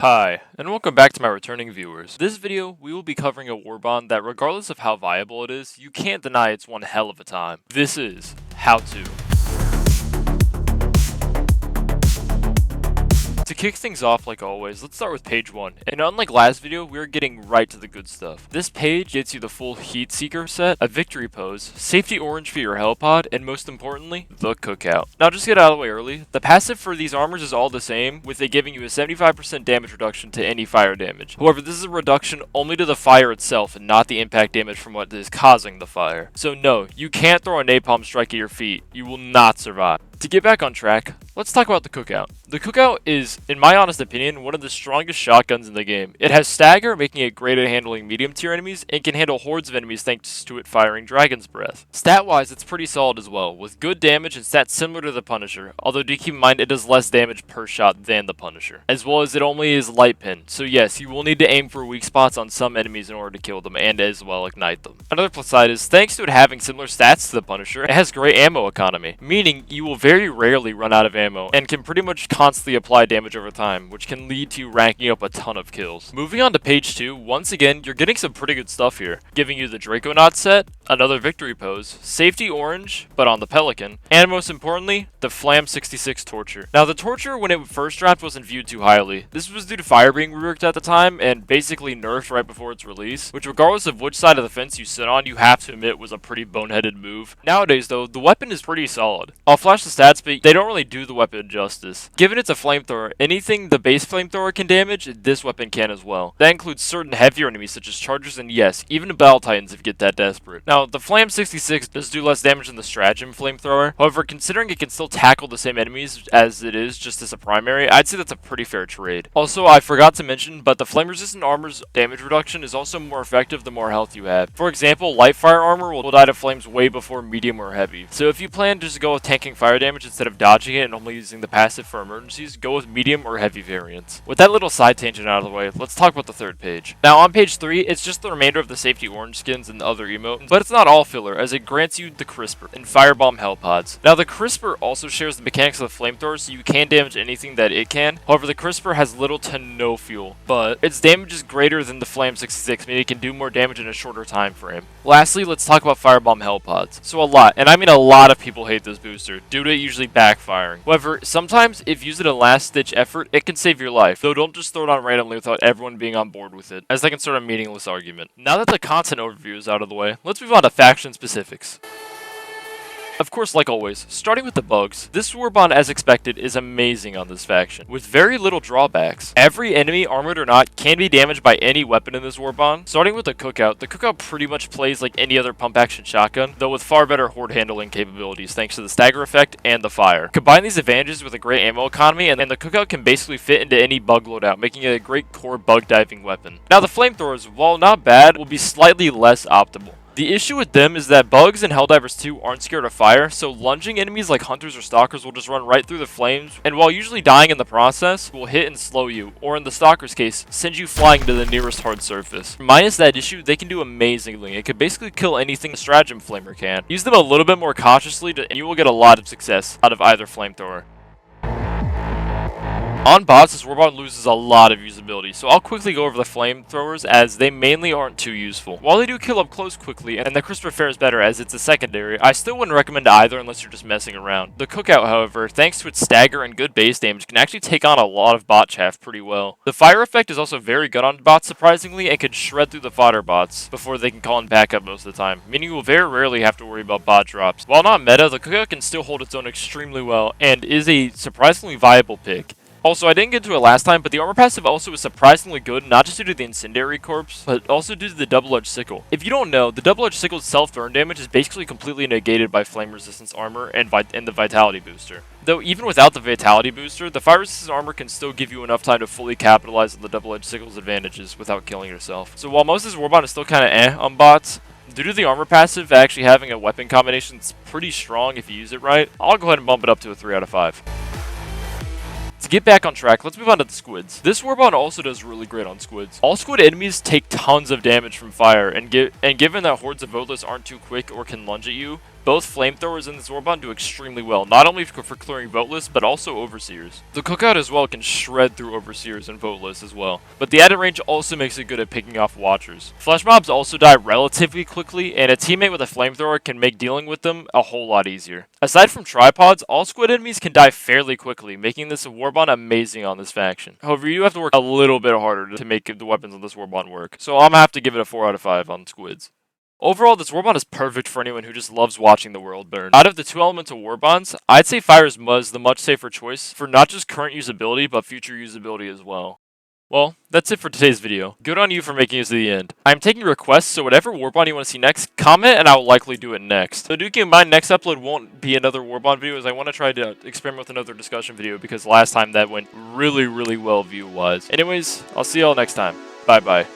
Hi, and welcome back to my returning viewers. This video, we will be covering a Warbond that regardless of how viable it is, you can't deny it's one hell of a time. This is How To. To kick things off, like always, let's start with page 1. And unlike last video, we are getting right to the good stuff. This page gets you the full Heat Seeker set, a victory pose, safety orange for your helipod, and most importantly, the cookout. Now just get out of the way early, the passive for these armors is all the same, with it giving you a 75% damage reduction to any fire damage. However, this is a reduction only to the fire itself and not the impact damage from what is causing the fire. So no, you can't throw a napalm strike at your feet. You will not survive. To get back on track, let's talk about the cookout. The cookout is, in my honest opinion, one of the strongest shotguns in the game. It has stagger, making it great at handling medium tier enemies, and can handle hordes of enemies thanks to it firing Dragon's Breath. Stat-wise, it's pretty solid as well, with good damage and stats similar to the Punisher, although do keep in mind it does less damage per shot than the Punisher. As well as it only is light pin, so yes, you will need to aim for weak spots on some enemies in order to kill them, and as well ignite them. Another plus side is, thanks to it having similar stats to the Punisher, it has great ammo economy, meaning you will very rarely run out of ammo, and can pretty much constantly apply damage over time, which can lead to you ranking up a ton of kills. Moving on to page 2, once again, you're getting some pretty good stuff here, giving you the Draconaut set, another victory pose, safety orange, but on the Pelican, and most importantly, the Flam 66 Torture. Now the Torture, when it first dropped, wasn't viewed too highly. This was due to fire being reworked at the time, and basically nerfed right before its release, which regardless of which side of the fence you sit on, you have to admit was a pretty boneheaded move. Nowadays though, the weapon is pretty solid. I'll flash the stats, but they don't really do the weapon justice. Given it's a flamethrower, anything the base flamethrower can damage, this weapon can as well. That includes certain heavier enemies such as chargers and yes, even battle titans if you get that desperate. Now, the Flam 66 does do less damage than the Stratagem flamethrower. However, considering it can still tackle the same enemies as it is just as a primary, I'd say that's a pretty fair trade. Also, I forgot to mention, but the flame resistant armor's damage reduction is also more effective the more health you have. For example, light fire armor will die to flames way before medium or heavy. So if you plan just to go with tanking fire damage instead of dodging it and only using the passive for emergencies, go with medium or heavy variants. With that little side tangent out of the way, let's talk about the third page. Now on page 3, it's just the remainder of the safety orange skins and the other emotes, but it's not all filler as it grants you the Crisper and Firebomb helipods. Now the Crisper also shares the mechanics of the flamethrower, so you can damage anything that it can. However, the Crisper has little to no fuel, but its damage is greater than the Flam 66, meaning it can do more damage in a shorter time frame. Lastly, let's talk about Firebomb helipods. So a lot, and I mean a lot of people hate this booster, due to it usually backfiring. However, sometimes if used in a last-ditch effort, it can save your life, though don't just throw it on randomly without everyone being on board with it, as that can start a meaningless argument. Now that the content overview is out of the way, let's move on to faction specifics. Of course, like always, starting with the bugs, this Warbond as expected is amazing on this faction, with very little drawbacks. Every enemy, armored or not, can be damaged by any weapon in this Warbond. Starting with the cookout pretty much plays like any other pump action shotgun, though with far better horde handling capabilities thanks to the stagger effect and the fire. Combine these advantages with a great ammo economy, and the cookout can basically fit into any bug loadout, making it a great core bug diving weapon. Now the flamethrowers, while not bad, will be slightly less optimal. The issue with them is that bugs and Helldivers 2 aren't scared of fire, so lunging enemies like hunters or stalkers will just run right through the flames, and while usually dying in the process, will hit and slow you, or in the stalker's case, send you flying to the nearest hard surface. Minus that issue, they can do amazingly. It could basically kill anything a Stratagem Flamer can. Use them a little bit more cautiously, and you will get a lot of success out of either flamethrower. On bots, this Warbond loses a lot of usability, so I'll quickly go over the flamethrowers as they mainly aren't too useful. While they do kill up close quickly, and the Crisper fares better as it's a secondary, I still wouldn't recommend either unless you're just messing around. The cookout, however, thanks to its stagger and good base damage, can actually take on a lot of bot chaff pretty well. The fire effect is also very good on bots surprisingly, and can shred through the fodder bots before they can call in backup most of the time, meaning you will very rarely have to worry about bot drops. While not meta, the cookout can still hold its own extremely well, and is a surprisingly viable pick. Also, I didn't get to it last time, but the armor passive also is surprisingly good, not just due to the Incendiary Corpse, but also due to the Double-Edged Sickle. If you don't know, the Double-Edged Sickle's self-burn damage is basically completely negated by Flame Resistance armor and the Vitality booster. Though even without the Vitality booster, the Fire Resistance armor can still give you enough time to fully capitalize on the Double-Edged Sickle's advantages without killing yourself. So while most of this Warbond is still kinda on bots, due to the armor passive actually having a weapon combination that's pretty strong if you use it right, I'll go ahead and bump it up to a 3 out of 5. To get back on track, let's move on to the squids. This Warbond also does really great on squids. All squid enemies take tons of damage from fire, and given that hordes of Odlis aren't too quick or can lunge at you, Both flamethrowers in this Warbond do extremely well, not only for clearing vote lists, but also overseers. The cookout as well can shred through overseers and vote lists as well, but the added range also makes it good at picking off watchers. Flesh mobs also die relatively quickly, and a teammate with a flamethrower can make dealing with them a whole lot easier. Aside from tripods, all squid enemies can die fairly quickly, making this Warbond amazing on this faction. However, you have to work a little bit harder to make the weapons on this Warbond work, so I'm gonna have to give it a 4 out of 5 on squids. Overall, this Warbond is perfect for anyone who just loves watching the world burn. Out of the two elemental Warbonds, I'd say Fire's Muzz the much safer choice for not just current usability, but future usability as well. Well, that's it for today's video. Good on you for making it to the end. I'm taking requests, so whatever Warbond you want to see next, comment and I will likely do it next. So do keep in mind, next upload won't be another Warbond video, as I want to try to experiment with another discussion video, because last time that went really well view-wise. Anyways, I'll see y'all next time. Bye-bye.